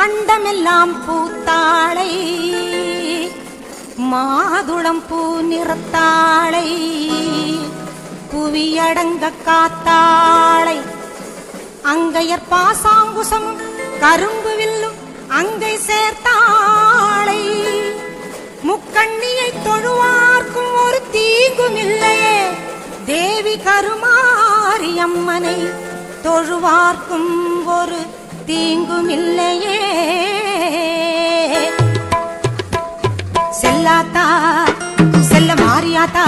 அண்டமெல்லாம் பூத்தாளை மாதுளம் பூ நிறத்தாளை புவியடங்க காத்தாளை அங்கையர் பாசாங்குசம் கரும்பு வில்லும் அங்கை சேர்த்தாளை முக்கண்ணியை தொழுவார்க்கும் ஒரு தீங்கும் இல்லையே தேவி கருமாரியம்மனை தொழுவார்க்கும் ஒரு தீங்கும் இல்லையே செல்லாத்தா செல்ல மாறியாத்தா